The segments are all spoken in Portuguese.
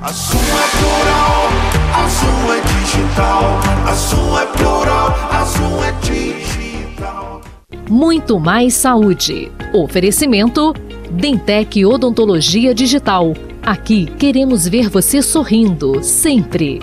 A sua é plural, a sua é digital. A sua é plural, a sua é digital. Muito mais saúde. Oferecimento Dentec Odontologia Digital. Aqui queremos ver você sorrindo, sempre.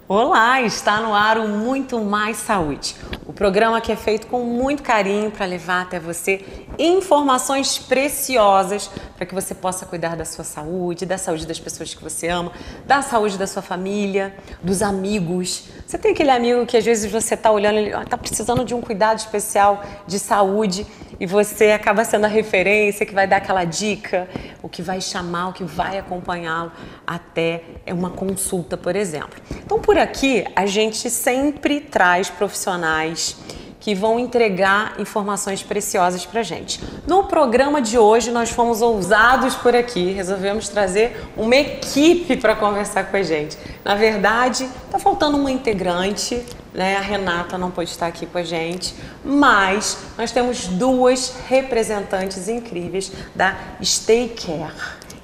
Olá, está no ar o Muito Mais Saúde. O programa que é feito com muito carinho para levar até você informações preciosas para que você possa cuidar da sua saúde, da saúde das pessoas que você ama, da saúde da sua família, dos amigos. Você tem aquele amigo que às vezes você está olhando, ele está precisando de um cuidado especial de saúde e você acaba sendo a referência que vai dar aquela dica, o que vai chamar, o que vai acompanhá-lo até uma consulta, por exemplo. Então, por aqui, a gente sempre traz profissionais que vão entregar informações preciosas pra gente. No programa de hoje, nós fomos ousados por aqui, resolvemos trazer uma equipe para conversar com a gente. Na verdade, tá faltando uma integrante, né? A Renata não pôde estar aqui com a gente, mas nós temos duas representantes incríveis da Stay Care.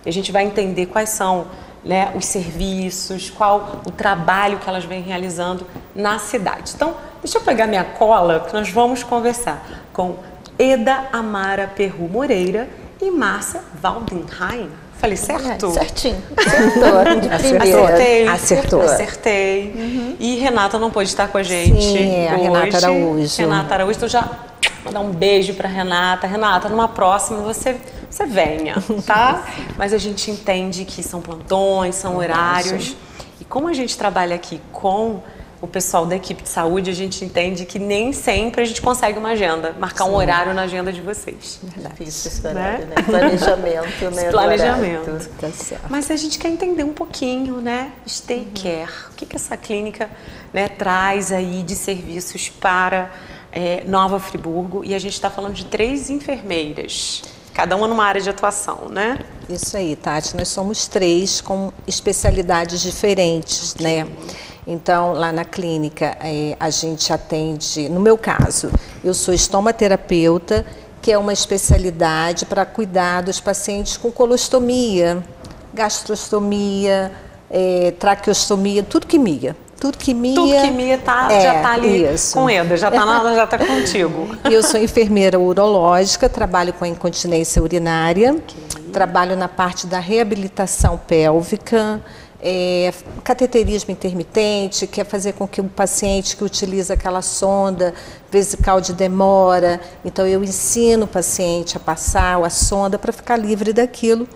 E a gente vai entender quais são, né, os serviços, qual o trabalho que elas vêm realizando na cidade. Então, deixa eu pegar minha cola, que nós vamos conversar com Eda Amara Perru Moreira e Márcia Waldenheim. Falei certo? Certinho. Acertou. De primeira. Acertei. Uhum. E Renata não pôde estar com a gente. Sim, a hoje. Renata Araújo. Renata Araújo, então já vou dar um beijo para Renata. Renata, numa próxima você venha, tá? Mas a gente entende que são plantões, são horários. E como a gente trabalha aqui com o pessoal da equipe de saúde, a gente entende que nem sempre a gente consegue uma agenda, marcar um horário na agenda de vocês. Difícil esse horário, né? Planejamento, né? Planejamento. Tá certo. Mas a gente quer entender um pouquinho, né? Stay Care. O que essa clínica, né, traz aí de serviços para Nova Friburgo? E a gente está falando de 3 enfermeiras. Cada uma numa área de atuação, né? Isso aí, Tati. Nós somos 3 com especialidades diferentes, né? Então, lá na clínica, a gente atende, no meu caso, eu sou estomaterapeuta, que é uma especialidade para cuidar dos pacientes com colostomia, gastrostomia, traqueostomia, tudo que mia. Tudo que mia já está ali isso. Com Eda, já está contigo. Eu sou enfermeira urológica, trabalho com a incontinência urinária, trabalho na parte da reabilitação pélvica, cateterismo intermitente, que é fazer com que o paciente que utiliza aquela sonda vesical de demora, então eu ensino o paciente a passar a sonda para ficar livre daquilo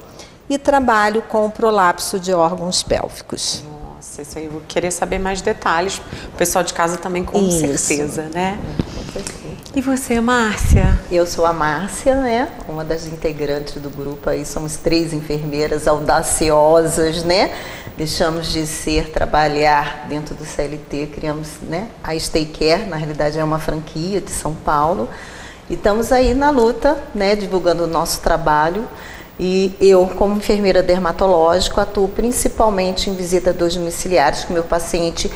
e trabalho com o prolapso de órgãos pélvicos. Isso aí, eu vou querer saber mais detalhes. O pessoal de casa também, com certeza, né? E você, Márcia? Eu sou a Márcia, né? Uma das integrantes do grupo aí. Somos 3 enfermeiras audaciosas, né? Deixamos de trabalhar dentro do CLT, criamos, né, a Stay Care, na realidade é uma franquia de São Paulo. E estamos aí na luta, né, divulgando o nosso trabalho. E eu, como enfermeira dermatológica, atuo principalmente em visitas domiciliares, que o meu paciente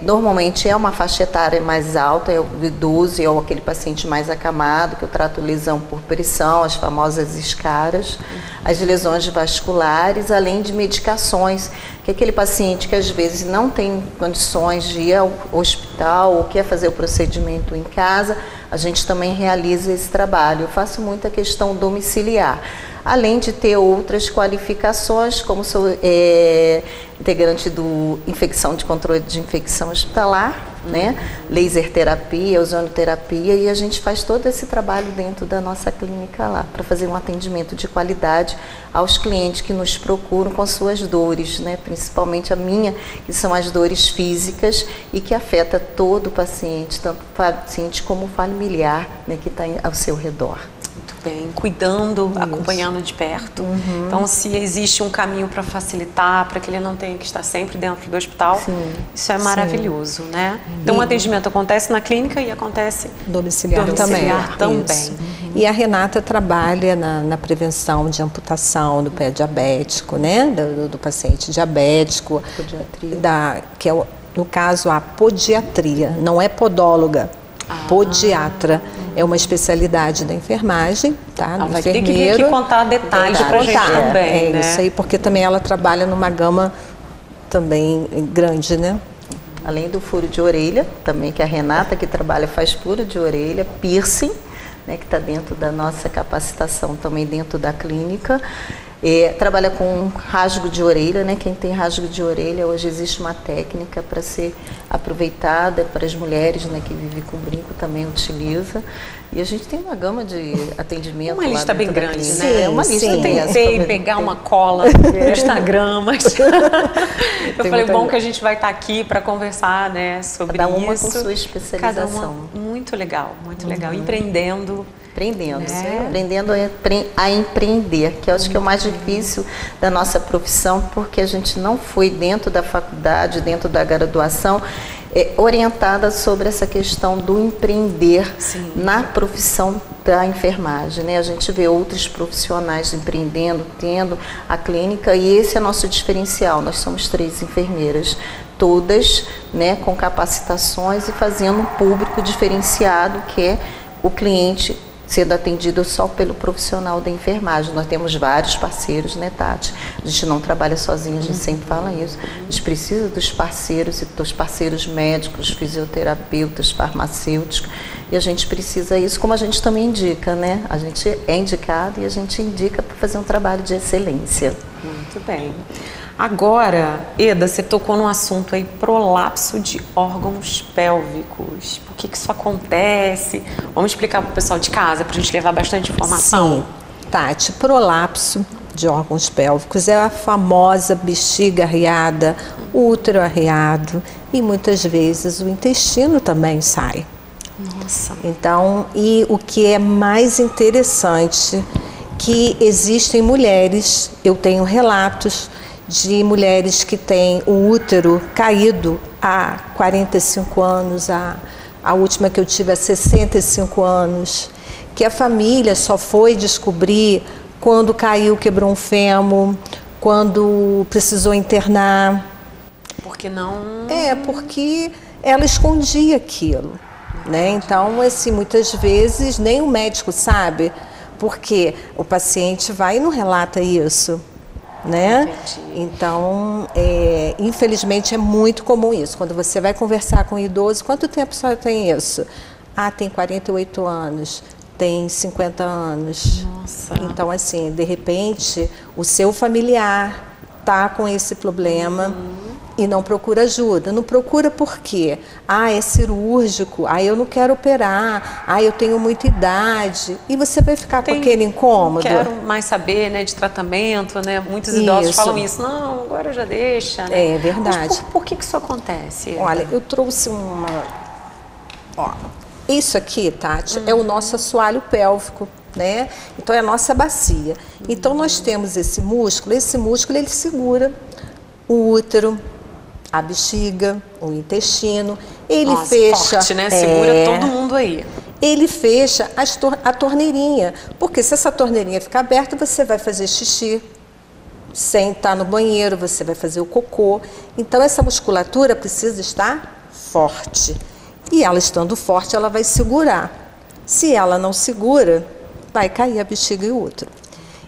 normalmente é uma faixa etária mais alta, é o idoso, é aquele paciente mais acamado, que eu trato lesão por pressão, as famosas escaras, as lesões vasculares, além de medicações, que é aquele paciente que às vezes não tem condições de ir ao hospital ou quer fazer o procedimento em casa, a gente também realiza esse trabalho. Eu faço muita questão domiciliar, além de ter outras qualificações, como sou integrante do infecção de controle de infecção hospitalar, né? Laser terapia, ozonoterapia, e a gente faz todo esse trabalho dentro da nossa clínica lá, para fazer um atendimento de qualidade aos clientes que nos procuram com suas dores, né? Principalmente a minha, que são as dores físicas e que afeta todo o paciente, tanto o paciente como o familiar, né, que está ao seu redor. Muito bem, cuidando, acompanhando de perto. Então, se existe um caminho para facilitar, para que ele não tenha que estar sempre dentro do hospital, isso é maravilhoso, né? Então, o atendimento acontece na clínica e acontece domiciliar também. E a Renata trabalha na prevenção de amputação do pé diabético, né? Do paciente diabético, que é no caso a podiatria, não é podóloga, podiatra. É uma especialidade da enfermagem, tá? Do Vai ter enfermeiro. que vir aqui contar detalhes pra gente também, né? Isso aí, porque também ela trabalha numa gama também grande, né? Além do furo de orelha, também que a Renata que trabalha faz furo de orelha, piercing, né, que está dentro da nossa capacitação também dentro da clínica. Trabalha com rasgo de orelha, né? Quem tem rasgo de orelha, hoje existe uma técnica para ser aproveitada para as mulheres, né, que vivem com brinco, também utiliza. E a gente tem uma gama de atendimento. Uma lista bem grande, clínica. né? É uma lista. Eu tentei pegar uma cola no Instagram, mas eu falei, bom que a gente vai estar aqui para conversar, né, sobre cada uma isso. com sua especialização. Cada uma, muito legal, muito legal. Empreendendo. Aprendendo a empreender, que eu acho que é o mais difícil da nossa profissão, porque a gente não foi dentro da faculdade, dentro da graduação, orientada sobre essa questão do empreender na profissão da enfermagem, né? A gente vê outros profissionais empreendendo, tendo a clínica, e esse é nosso diferencial. Nós somos 3 enfermeiras, todas, né, com capacitações e fazendo um público diferenciado, que é o cliente sendo atendido só pelo profissional da enfermagem. Nós temos vários parceiros, né, Tati? A gente não trabalha sozinho, a gente sempre fala isso. A gente precisa dos parceiros, e dos parceiros médicos, fisioterapeutas, farmacêuticos, e a gente precisa isso, como a gente também indica, né? A gente é indicado e a gente indica para fazer um trabalho de excelência. Muito bem. Agora, Eda, você tocou num assunto aí, prolapso de órgãos pélvicos. Por que isso acontece? Vamos explicar para o pessoal de casa, para a gente levar bastante informação. Sim, Tati, prolapso de órgãos pélvicos é a famosa bexiga arriada, útero arriado, e muitas vezes o intestino também sai. Nossa. Então, e o que é mais interessante, que existem mulheres, eu tenho relatos de mulheres que têm o útero caído há 45 anos, a última que eu tive há 65 anos, que a família só foi descobrir quando caiu, quebrou um fêmur, quando precisou internar. Porque não... Porque ela escondia aquilo, né? Então, assim, muitas vezes nem o médico sabe, porque o paciente vai e não relata isso, né? Entendi. Então, infelizmente é muito comum isso. Quando você vai conversar com um idoso, quanto tempo a senhora tem isso? Ah, tem 48 anos, tem 50 anos. Nossa. Então, assim, de repente, o seu familiar está com esse problema e não procura ajuda. Não procura por quê? Ah, é cirúrgico, ah, eu não quero operar, ah, eu tenho muita idade. E você vai ficar com aquele incômodo? Quero mais saber, né, de tratamento, né? Muitos idosos falam isso. Não, agora já deixa. Né? É verdade. Mas por que isso acontece? Olha, eu trouxe isso aqui, Tati, é o nosso assoalho pélvico, né? Então é a nossa bacia. Então nós temos esse músculo ele segura o útero, a bexiga, o intestino, ele fecha... Forte, né? Segura todo mundo aí. Ele fecha a torneirinha, porque se essa torneirinha ficar aberta, você vai fazer xixi, sem estar no banheiro, você vai fazer o cocô. Então essa musculatura precisa estar forte. E ela estando forte, ela vai segurar. Se ela não segura, vai cair a bexiga e o útero.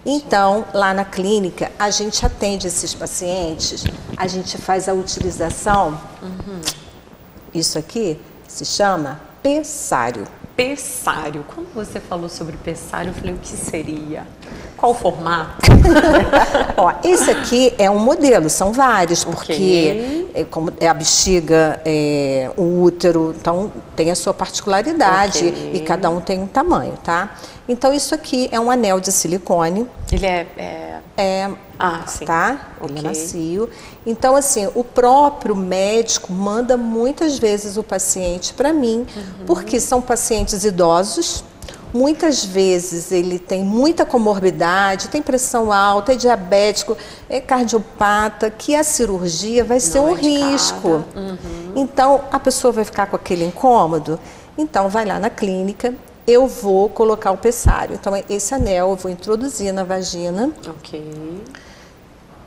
Então, lá na clínica, a gente atende esses pacientes, a gente faz a utilização, isso aqui se chama pessário. Pessário. Quando você falou sobre pessário, eu falei, o que seria? Qual o formato? Ó, esse aqui é um modelo, são vários, porque como é a bexiga, o útero, então tem a sua particularidade e cada um tem um tamanho, tá? Então isso aqui é um anel de silicone. Ele sim. Tá? Ele é macio. Então, assim, o próprio médico manda muitas vezes o paciente para mim, porque são pacientes idosos. Muitas vezes ele tem muita comorbidade, tem pressão alta, é diabético, é cardiopata, que a cirurgia vai ser um risco. Então, a pessoa vai ficar com aquele incômodo. Então, vai lá na clínica, eu vou colocar o pessário. Então, esse anel eu vou introduzir na vagina.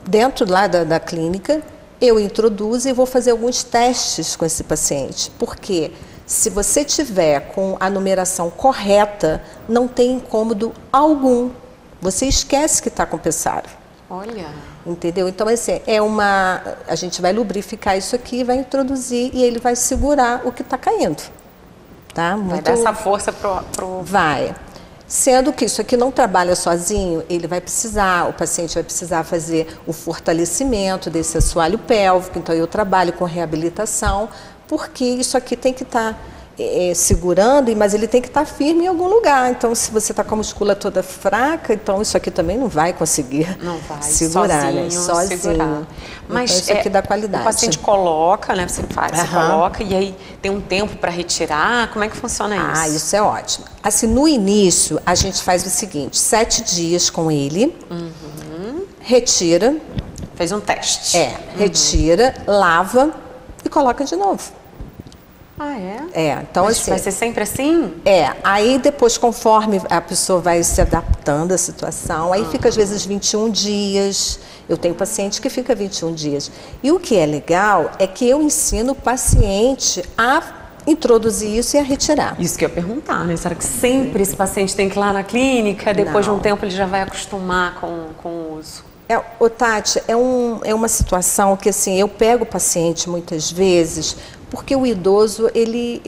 Dentro lá da clínica, eu introduzo e vou fazer alguns testes com esse paciente. Porque se você tiver com a numeração correta, não tem incômodo algum. Você esquece que está com pessário. Olha. Entendeu? Então, assim, a gente vai lubrificar isso aqui, vai introduzir e ele vai segurar o que está caindo. Tá? Vai dar essa força Vai. Sendo que isso aqui não trabalha sozinho, o paciente vai precisar fazer o fortalecimento desse assoalho pélvico, então eu trabalho com reabilitação, porque isso aqui tem que estar segurando, mas ele tem que estar firme em algum lugar. Então, se você está com a musculatura toda fraca, então isso aqui também não vai conseguir segurar, sozinho. Segurar. Mas então, isso aqui dá qualidade. O paciente coloca, né? Você coloca e aí tem um tempo para retirar. Como é que funciona isso? Isso é ótimo. Assim, no início, a gente faz o seguinte: 7 dias com ele, retira. Fez um teste. Retira, lava e coloca de novo. Ah, é? Então mas assim... Vai ser sempre assim? Aí depois, conforme a pessoa vai se adaptando à situação, aí fica às vezes 21 dias, eu tenho paciente que fica 21 dias. E o que é legal é que eu ensino o paciente a introduzir isso e a retirar. Isso que eu ia perguntar, né? Será que sempre esse paciente tem que ir lá na clínica, depois de um tempo ele já vai acostumar com o uso? Tati, é uma situação que assim, eu pego o paciente muitas vezes, porque o idoso, ele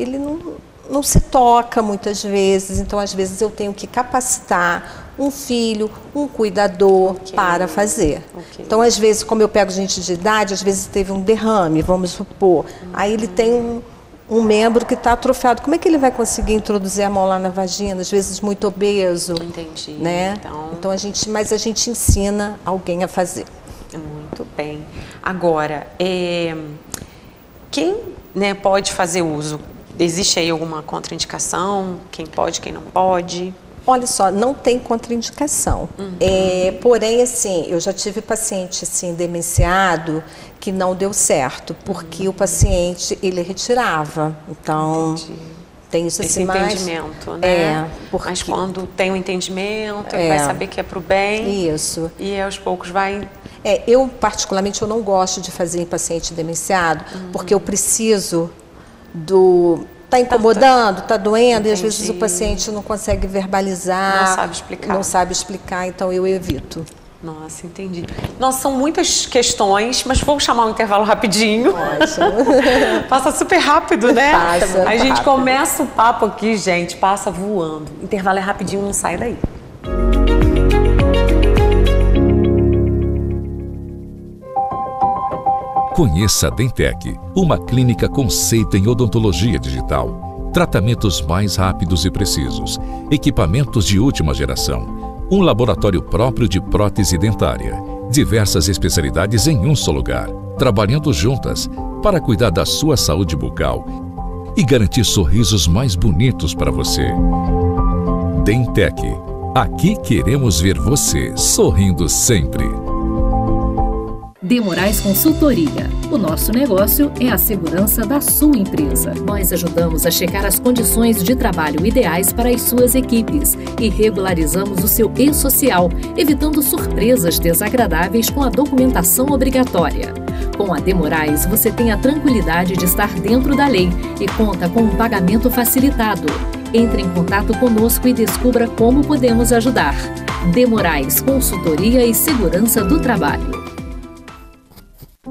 não se toca muitas vezes, então às vezes eu tenho que capacitar um filho, um cuidador para fazer. Então às vezes, como eu pego gente de idade, às vezes teve um derrame, vamos supor, aí ele tem um membro que está atrofiado, como é que ele vai conseguir introduzir a mão lá na vagina? Às vezes muito obeso. Entendi. Né? Então a gente ensina alguém a fazer. Muito bem. Agora, quem pode fazer uso? Existe aí alguma contraindicação? Quem pode, quem não pode? Olha só, não tem contraindicação. Porém, assim, eu já tive paciente assim, demenciado que não deu certo, porque o paciente, ele retirava. Então, tem isso assim, esse entendimento, né? Mas quando tem um entendimento, ele vai saber que é para o bem. Isso. E aos poucos vai... eu, particularmente, eu não gosto de fazer em paciente demenciado, porque eu preciso Está incomodando, está doendo, e às vezes o paciente não consegue verbalizar. Não sabe explicar, então eu evito. Nossa, entendi. Nossa, são muitas questões, mas vou chamar um intervalo rapidinho. Passa super rápido, né? Passa. A gente começa o papo aqui, gente, passa voando. Intervalo é rapidinho, não sai daí. Conheça a Dentec, uma clínica conceito em odontologia digital. Tratamentos mais rápidos e precisos, equipamentos de última geração, um laboratório próprio de prótese dentária, diversas especialidades em um só lugar, trabalhando juntas para cuidar da sua saúde bucal e garantir sorrisos mais bonitos para você. Dentec, aqui queremos ver você sorrindo sempre. De Moraes Consultoria. O nosso negócio é a segurança da sua empresa. Nós ajudamos a checar as condições de trabalho ideais para as suas equipes e regularizamos o seu e-social, evitando surpresas desagradáveis com a documentação obrigatória. Com a De Moraes, você tem a tranquilidade de estar dentro da lei e conta com um pagamento facilitado. Entre em contato conosco e descubra como podemos ajudar. De Moraes Consultoria e Segurança do Trabalho.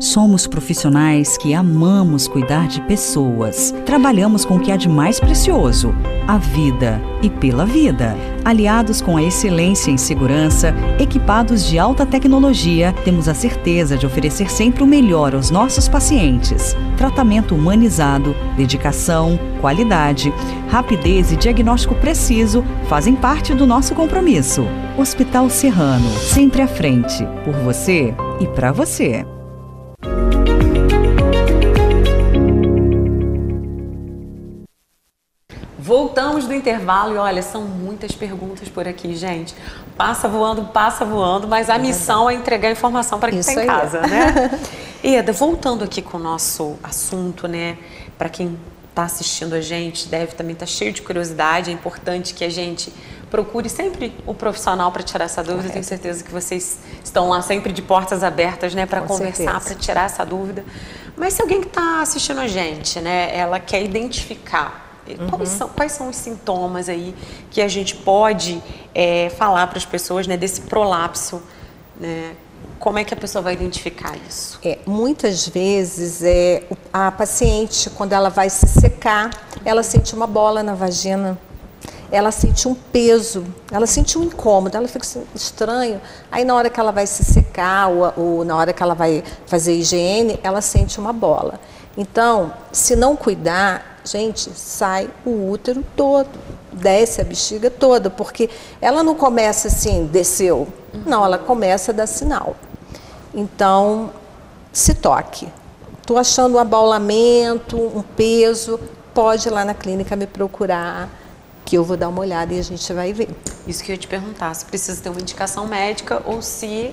Somos profissionais que amamos cuidar de pessoas. Trabalhamos com o que há de mais precioso, a vida e pela vida. Aliados com a excelência em segurança, equipados de alta tecnologia, temos a certeza de oferecer sempre o melhor aos nossos pacientes. Tratamento humanizado, dedicação, qualidade, rapidez e diagnóstico preciso fazem parte do nosso compromisso. Hospital Serrano, sempre à frente, por você e para você. Voltamos do intervalo e olha, são muitas perguntas por aqui, gente. Passa voando, mas a missão é entregar informação para quem está em casa, né? Eda, voltando aqui com o nosso assunto, né? Para quem está assistindo a gente, deve também estar cheio de curiosidade. É importante que a gente procure sempre o profissional para tirar essa dúvida. Tenho certeza que vocês estão lá sempre de portas abertas, né, para conversar, para tirar essa dúvida. Mas se alguém que está assistindo a gente, né, ela quer identificar quais são os sintomas aí que a gente pode falar para as pessoas, né, desse prolapso, né? Como é que a pessoa vai identificar isso? Muitas vezes a paciente, quando ela vai se secar, ela sente uma bola na vagina, ela sente um peso, ela sente um incômodo, ela fica estranho. Aí na hora que ela vai se secar ou na hora que ela vai fazer higiene, ela sente uma bola. Então, se não cuidar, gente, sai o útero todo, desce a bexiga toda, porque ela não começa assim, desceu. Não, ela começa a dar sinal. Então, se toque. Estou achando um abaulamento, um peso, pode ir lá na clínica me procurar, que eu vou dar uma olhada e a gente vai ver. Isso que eu ia te perguntar, se precisa ter uma indicação médica ou se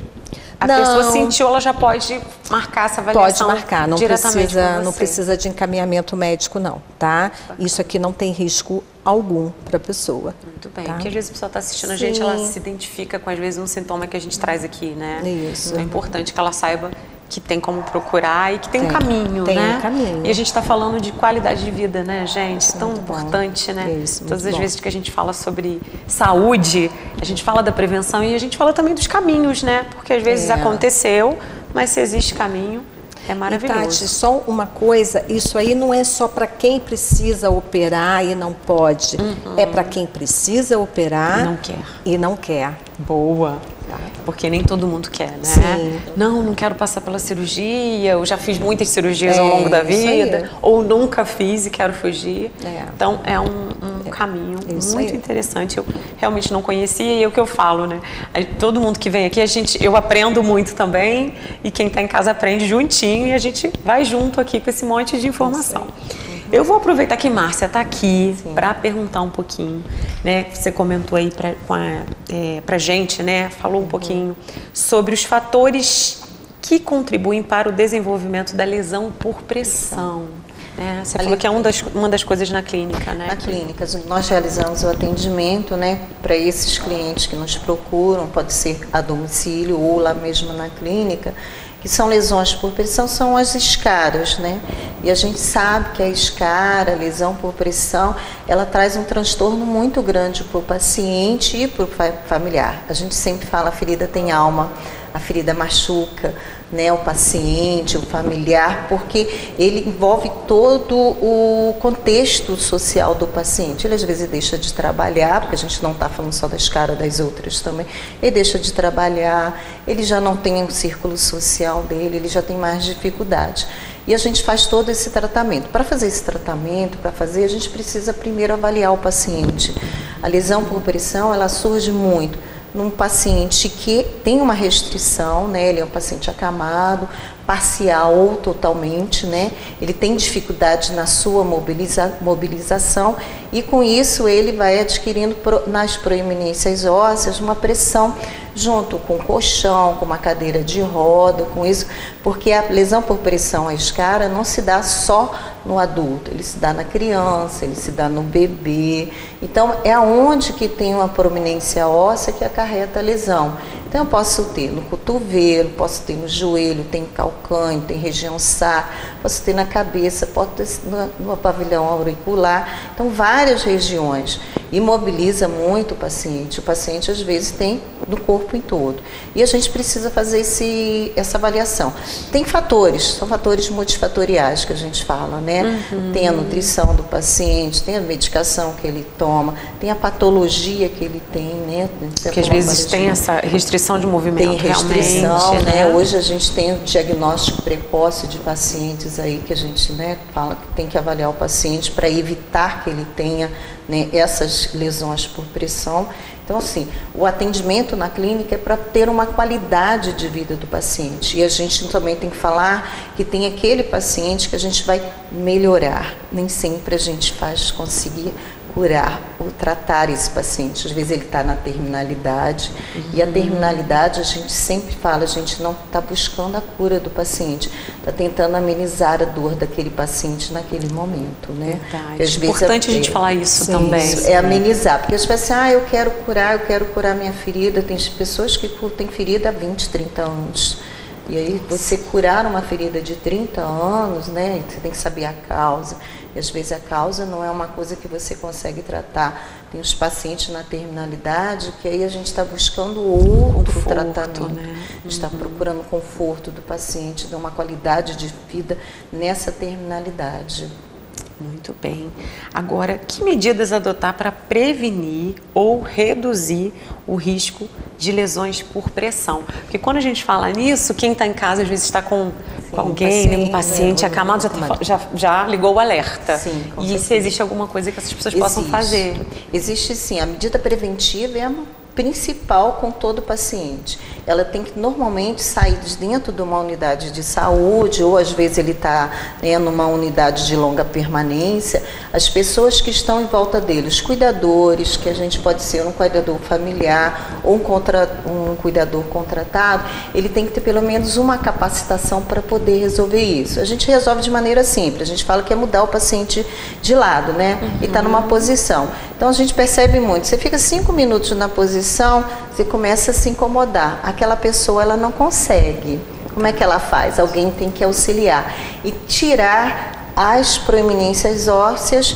a pessoa sentiu, ela já pode marcar essa avaliação. Pode marcar, não diretamente precisa de encaminhamento médico não, tá? Isso aqui não tem risco algum para a pessoa. Muito bem, tá? porque às vezes a pessoa está assistindo a gente, ela se identifica com às vezes um sintoma que a gente traz aqui, né? Isso. Então é importante que ela saiba que tem como procurar e que tem um caminho, né? Tem um caminho. E a gente está falando de qualidade de vida, né, gente? Isso, tão importante, né? Isso, todas as bom. vezes que a gente fala sobre saúde, a gente fala da prevenção e a gente fala também dos caminhos, né? Porque às vezes aconteceu, mas se existe caminho, é maravilhoso. E, Tati, só uma coisa, isso aí não é só para quem precisa operar e não pode. É para quem precisa operar e não quer. Boa. Porque nem todo mundo quer, né? Sim. Não quero passar pela cirurgia, eu já fiz muitas cirurgias ao longo da vida, ou nunca fiz e quero fugir. Então, é um caminho muito interessante. Eu realmente não conhecia e é o que eu falo, né? Todo mundo que vem aqui, eu aprendo muito também e quem está em casa aprende juntinho e a gente vai junto aqui com esse monte de informação. Eu vou aproveitar que Márcia está aqui para perguntar um pouquinho, né? Você comentou aí pra gente, né? Falou um pouquinho sobre os fatores que contribuem para o desenvolvimento da lesão por pressão. Né? Você falou que é uma das coisas na clínica, né? Na clínica, nós realizamos o atendimento, né, para esses clientes que nos procuram, pode ser a domicílio ou lá mesmo na clínica, que são lesões por pressão, são as escaras, né? E a gente sabe que a escara, a lesão por pressão, ela traz um transtorno muito grande para o paciente e para o familiar. A gente sempre fala, a ferida tem alma, a ferida machuca, né, o paciente, o familiar, porque ele envolve todo o contexto social do paciente. Ele às vezes deixa de trabalhar, porque a gente não está falando só da escara, das outras também. Ele deixa de trabalhar, ele já não tem um círculo social dele, ele já tem mais dificuldade. E a gente faz todo esse tratamento. Para fazer esse tratamento, a gente precisa primeiro avaliar o paciente. A lesão por pressão, ela surge muito num paciente que tem uma restrição, né? Ele é um paciente acamado, parcial ou totalmente, né? Ele tem dificuldade na sua mobilização e com isso ele vai adquirindo nas proeminências ósseas uma pressão junto com o colchão, com uma cadeira de roda, com isso, porque a lesão por pressão, a escara, não se dá só no adulto, ele se dá na criança, ele se dá no bebê. Então, é aonde que tem uma proeminência óssea que acarreta a lesão. Então, eu posso ter no cotovelo, posso ter no joelho, tem calcâneo, tem região sacra, posso ter na cabeça, posso ter no pavilhão auricular. Então, várias regiões. Imobiliza muito o paciente. O paciente, às vezes, tem no corpo em todo. E a gente precisa fazer essa avaliação. Tem fatores, são fatores multifatoriais que a gente fala, né? Tem a nutrição do paciente, tem a medicação que ele toma, tem a patologia que ele tem, né? Que às vezes tem essa restrição de movimento. Tem restrição, realmente, né? Hoje a gente tem o diagnóstico precoce de pacientes aí que a gente, né, fala que tem que avaliar o paciente para evitar que ele tenha, né, essas lesões por pressão. Então, assim, o atendimento na clínica é para ter uma qualidade de vida do paciente. E a gente também tem que falar que tem aquele paciente que a gente vai melhorar. Nem sempre a gente conseguir curar ou tratar esse paciente. Às vezes ele está na terminalidade, e a terminalidade, a gente sempre fala, a gente não está buscando a cura do paciente, está tentando amenizar a dor daquele paciente naquele momento, né? Verdade. É importante a gente falar isso também. Isso, é amenizar, porque as pessoas assim, eu quero curar minha ferida. Tem pessoas que têm ferida há 20, 30 anos. E aí você curar uma ferida de 30 anos, né? Você tem que saber a causa. E às vezes a causa não é uma coisa que você consegue tratar. Tem os pacientes na terminalidade que aí a gente está buscando outro tratamento. Né? A gente está procurando o conforto do paciente, dar uma qualidade de vida nessa terminalidade. Muito bem. Agora, que medidas adotar para prevenir ou reduzir o risco de lesões por pressão? Porque quando a gente fala nisso, quem está em casa às vezes está com alguém, um paciente acamado, já ligou o alerta. Sim, e se existe alguma coisa que essas pessoas possam fazer? Existe sim. A medida preventiva é a principal com todo paciente. Ela tem que normalmente sair de dentro de uma unidade de saúde, ou às vezes ele está numa unidade de longa permanência. As pessoas que estão em volta dele, os cuidadores, que a gente pode ser um cuidador familiar ou um cuidador contratado, ele tem que ter pelo menos uma capacitação para poder resolver isso. A gente resolve de maneira simples, a gente fala que é mudar o paciente de lado, né? E está numa posição. Então a gente percebe muito, você fica 5 minutos na posição, você começa a se incomodar. Aquela pessoa, ela não consegue. Como é que ela faz? Alguém tem que auxiliar e tirar as proeminências ósseas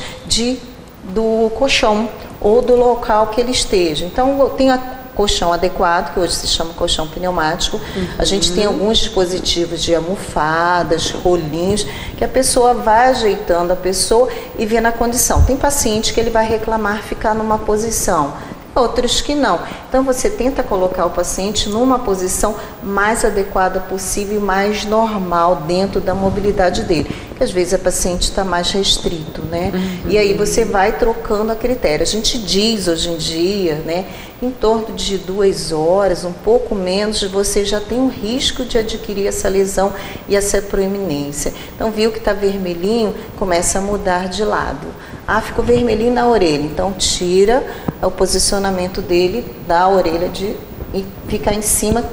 do colchão ou do local que ele esteja. Então, tem a colchão adequado, que hoje se chama colchão pneumático. A gente tem alguns dispositivos de almofadas, rolinhos, que a pessoa vai ajeitando a pessoa e vê na condição. Tem paciente que ele vai reclamar ficar numa posição, outros que não. Então você tenta colocar o paciente numa posição mais adequada possível e mais normal dentro da mobilidade dele. Porque às vezes a paciente está mais restrito, né? E aí você vai trocando a critério. A gente diz hoje em dia, né, em torno de 2 horas, um pouco menos, você já tem um risco de adquirir essa lesão e essa proeminência. Então viu que está vermelhinho, começa a mudar de lado. Ficou vermelhinho na orelha, então tira o posicionamento dele da orelha e fica em cima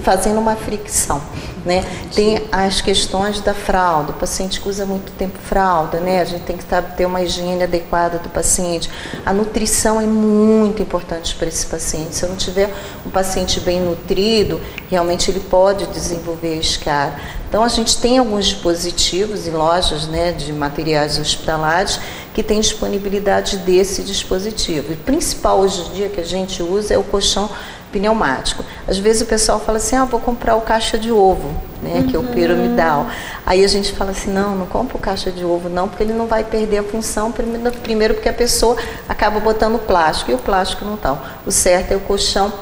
fazendo uma fricção, né? Tem as questões da fralda, o paciente que usa muito tempo fralda, né? A gente tem que ter uma higiene adequada do paciente. A nutrição é muito importante para esse paciente. Se eu não tiver um paciente bem nutrido, realmente ele pode desenvolver escara. Então a gente tem alguns dispositivos em lojas, né, de materiais hospitalares que tem disponibilidade desse dispositivo. E o principal hoje em dia que a gente usa é o colchão pneumático. Às vezes o pessoal fala assim, vou comprar o caixa de ovo, né, que é o piramidal. Aí a gente fala assim, não compra o caixa de ovo não, porque ele não vai perder a função, primeiro porque a pessoa acaba botando plástico, e o plástico não está. O certo é o colchão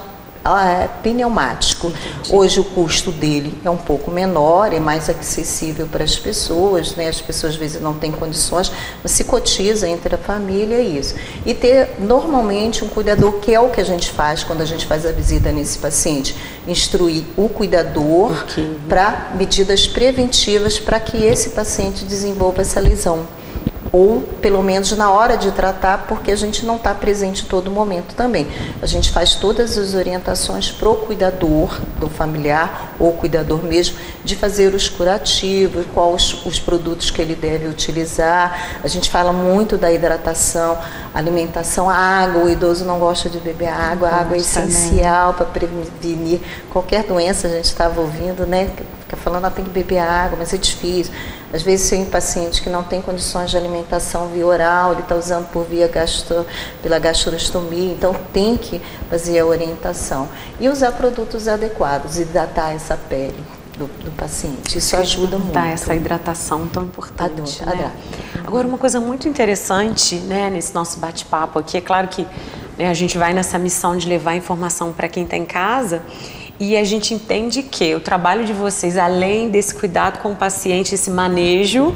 pneumático. Entendi. Hoje o custo dele é um pouco menor, é mais acessível para as pessoas, né? As pessoas às vezes não têm condições, mas se cotiza entre a família, é isso. E ter normalmente um cuidador, que é o que a gente faz quando a gente faz a visita nesse paciente, instruir o cuidador para medidas preventivas para que esse paciente desenvolva essa lesão. Ou pelo menos na hora de tratar, porque a gente não está presente em todo momento também. A gente faz todas as orientações para o cuidador, do familiar ou cuidador mesmo, de fazer os curativos, quais os produtos que ele deve utilizar. A gente fala muito da hidratação, alimentação, a água. O idoso não gosta de beber água, a água é essencial para prevenir qualquer doença. A gente estava ouvindo, né? Fica falando, tem que beber água, mas é difícil. Às vezes tem um paciente que não tem condições de alimentação via oral, ele está usando pela gastrostomia, então tem que fazer a orientação. E usar produtos adequados, hidratar essa pele do paciente. Isso ajuda muito. Dar essa hidratação tão importante. Né? Agora, uma coisa muito interessante, né, nesse nosso bate-papo aqui, é claro que, né, a gente vai nessa missão de levar informação para quem está em casa. E a gente entende que o trabalho de vocês, além desse cuidado com o paciente, esse manejo,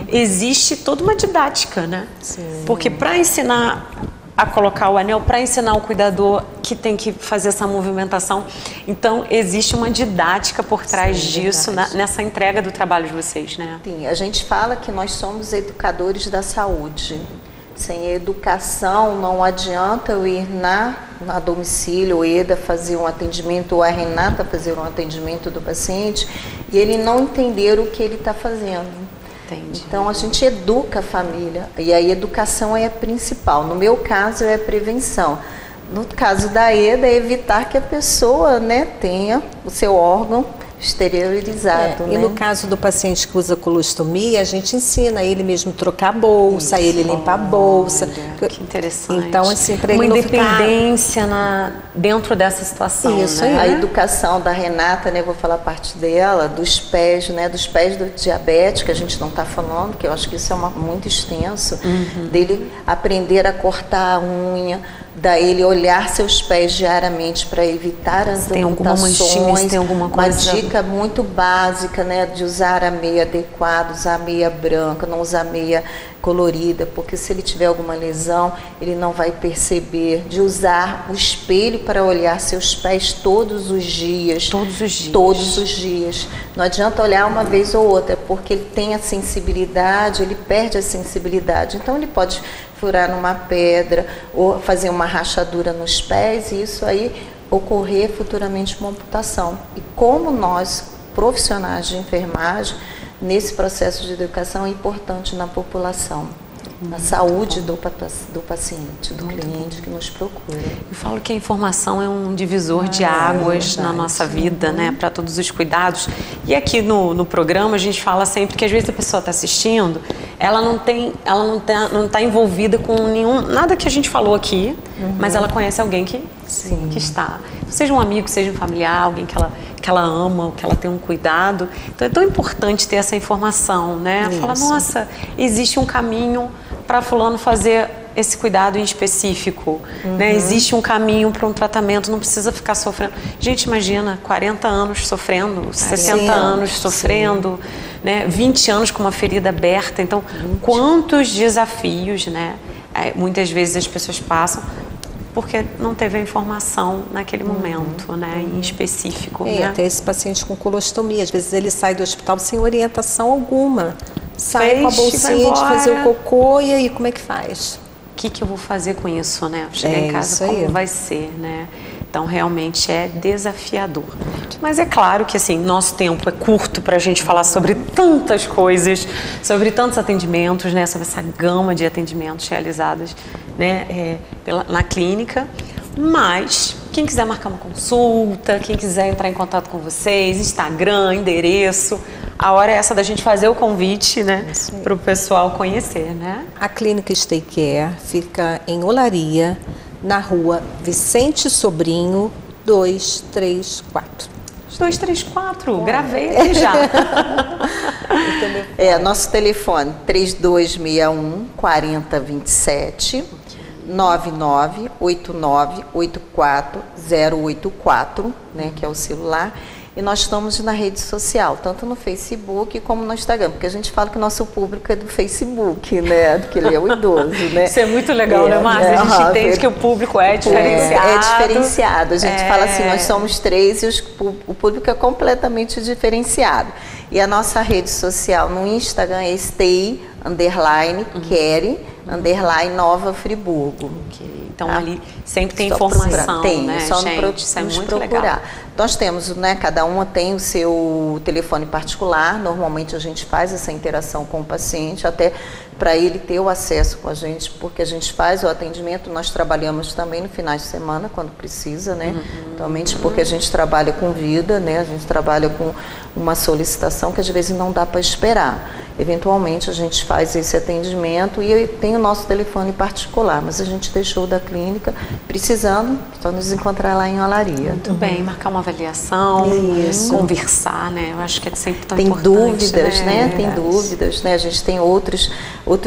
existe toda uma didática, né? Sim. Porque para ensinar a colocar o anel, para ensinar o cuidador que tem que fazer essa movimentação, então existe uma didática por trás disso, nessa entrega do trabalho de vocês, né? Sim, a gente fala que nós somos educadores da saúde. Sem educação, não adianta eu ir na domicílio, o EDA fazer um atendimento, ou a Renata fazer um atendimento do paciente, e ele não entender o que ele está fazendo. Entendi. Então, a gente educa a família, e a educação é a principal. No meu caso, é a prevenção. No caso da EDA, é evitar que a pessoa, né, tenha o seu órgão esterilizado. E no caso do paciente que usa colostomia, a gente ensina ele mesmo trocar a bolsa, ele limpar a bolsa. Que interessante. Então, assim, para uma ele não independência dentro dessa situação. Isso né? A educação da Renata, né, vou falar a parte dela, dos pés, né, dos pés do diabético, que a gente não está falando, que eu acho que isso é muito extenso, dele aprender a cortar a unha, da ele olhar seus pés diariamente para evitar as tem alguma manchinha, se tem alguma coisa. Uma dica muito básica, né, de usar a meia adequada, usar a meia branca, não usar meia colorida, porque se ele tiver alguma lesão, ele não vai perceber. De usar o espelho para olhar seus pés todos os dias. Todos os dias. Todos os dias. Não adianta olhar uma vez ou outra, porque ele tem a sensibilidade, ele perde a sensibilidade. Então ele pode furar numa pedra ou fazer uma rachadura nos pés e isso aí ocorrer futuramente uma amputação. E como nós, profissionais de enfermagem, nesse processo de educação é importante na população, na saúde do paciente, do cliente que nos procura. Eu falo que a informação é um divisor de águas na nossa vida, né, para todos os cuidados. E aqui no programa a gente fala sempre que às vezes a pessoa está assistindo, ela não tá envolvida com nada que a gente falou aqui, mas ela conhece alguém que está. Seja um amigo, seja um familiar, alguém que ela ama, que ela tem um cuidado. Então é tão importante ter essa informação, né? Fala, nossa, existe um caminho para fulano fazer esse cuidado em específico, né? Existe um caminho para um tratamento, não precisa ficar sofrendo. Gente, imagina, 40 anos sofrendo, 60 anos sofrendo, né? 20 anos com uma ferida aberta. Então, quantos desafios, né? Muitas vezes as pessoas passam porque não teve a informação naquele momento, né, em específico. Né? Até esse paciente com colostomia, às vezes ele sai do hospital sem orientação alguma. Sai com a bolsinha de fazer o cocô e aí como é que faz? O que eu vou fazer com isso, né? Chegar em casa, como vai ser, né? Então, realmente é desafiador. Mas é claro que, assim, nosso tempo é curto para a gente falar sobre tantas coisas, sobre tantos atendimentos, né? Sobre essa gama de atendimentos realizados, né? Na clínica. Mas, quem quiser marcar uma consulta, quem quiser entrar em contato com vocês, Instagram, endereço, a hora é essa da gente fazer o convite, né? Para o pessoal conhecer, né? A clínica Stay Care fica em Olaria, na rua Vicente Sobrinho, 234. 234, gravei aqui já. Nosso telefone 3261-4027, 998984-084, né, que é o celular. E nós estamos na rede social, tanto no Facebook como no Instagram, porque a gente fala que o nosso público é do Facebook, né? Porque ele é o idoso, né? Isso é muito legal, né, Márcia? A gente entende que o público é diferenciado. É diferenciado. A gente fala assim, nós somos 3 e o público é completamente diferenciado. E a nossa rede social no Instagram é stay_care_Nova Friburgo. Então ali sempre tem informação, né, só gente? Isso é muito procurar. legal. Nós temos, né, cada uma tem o seu telefone particular, normalmente a gente faz essa interação com o paciente, até para ele ter o acesso com a gente, porque a gente faz o atendimento, nós trabalhamos também no finais de semana, quando precisa, né, atualmente porque a gente trabalha com vida, né, a gente trabalha com uma solicitação que às vezes não dá para esperar. Eventualmente a gente faz esse atendimento e tem o nosso telefone particular, mas a gente deixou da clínica, precisando, só nos encontrar lá em Olaria. Muito bem, marcar uma avaliação, conversar, né? Eu acho que é sempre tão importante. Tem dúvidas, né? Tem dúvidas, né? A gente tem outros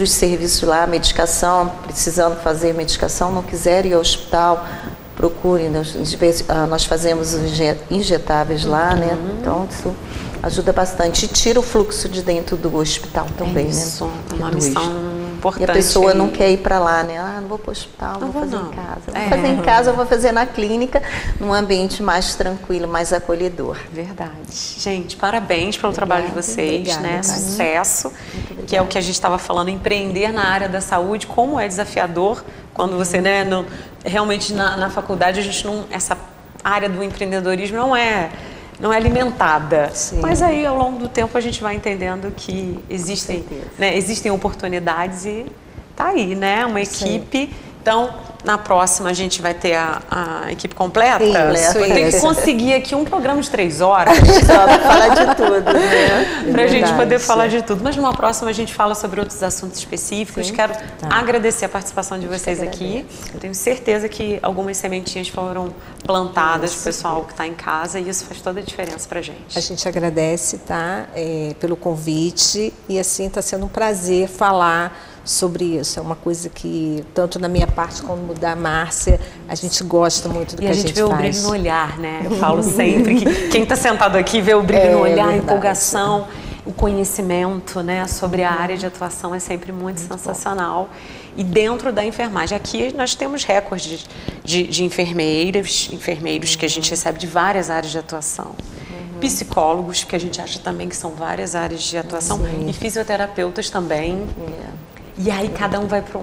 serviços lá, medicação, precisando fazer medicação, não quiser ir ao hospital, procurem. Nós fazemos injetáveis lá, né? Então, isso ajuda bastante e tira o fluxo de dentro do hospital também, isso, né? É uma missão importante. E a pessoa não quer ir para lá, né? Não vou para o hospital, vou fazer em casa. Vou fazer em casa, eu vou fazer na clínica, num ambiente mais tranquilo, mais acolhedor. Verdade. Gente, parabéns pelo trabalho de vocês, né? Sucesso. que é o que a gente estava falando, empreender na área da saúde, como é desafiador quando você, né, realmente na faculdade a gente não, essa área do empreendedorismo não é alimentada. Sim. Mas aí ao longo do tempo a gente vai entendendo que existem oportunidades e tá aí, né, uma equipe. Sim. Então, na próxima a gente vai ter a equipe completa. Vou ter que conseguir aqui um programa de 3 horas. Só para falar de tudo, né? Para a gente poder falar de tudo. Mas numa próxima a gente fala sobre outros assuntos específicos. Sim. Quero agradecer a participação de vocês aqui. Eu tenho certeza que algumas sementinhas foram plantadas pro pessoal que está em casa e isso faz toda a diferença para a gente. A gente agradece, tá? Pelo convite e assim está sendo um prazer falar sobre isso. É uma coisa que, tanto na minha parte como da Márcia, a gente gosta muito do que a gente faz. E a gente vê o brilho no olhar, né? Eu falo sempre que quem está sentado aqui vê o brilho no olhar, a empolgação, o conhecimento, né, sobre a área de atuação é sempre muito sensacional. Bom. E dentro da enfermagem, aqui nós temos recordes de enfermeiros que a gente recebe de várias áreas de atuação. Psicólogos, que a gente acha também que são várias áreas de atuação. Sim. E fisioterapeutas também. E aí cada um vai para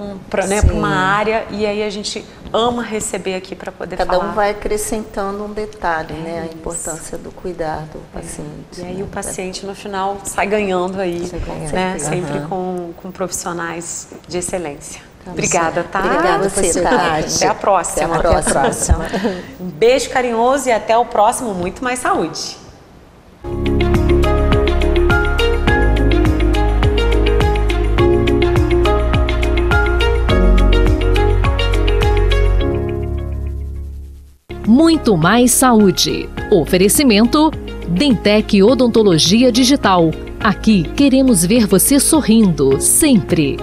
uma área e aí a gente ama receber aqui para poder falar. Cada um vai acrescentando um detalhe, né? A importância do cuidar do paciente. E aí o paciente no final sai ganhando aí, né? Sempre com profissionais de excelência. Obrigada, tá? Obrigada a você, Tati. Até a próxima. Até a próxima. Um beijo carinhoso e até o próximo Muito Mais Saúde. Muito Mais Saúde. Oferecimento Dentec Odontologia Digital. Aqui queremos ver você sorrindo, sempre.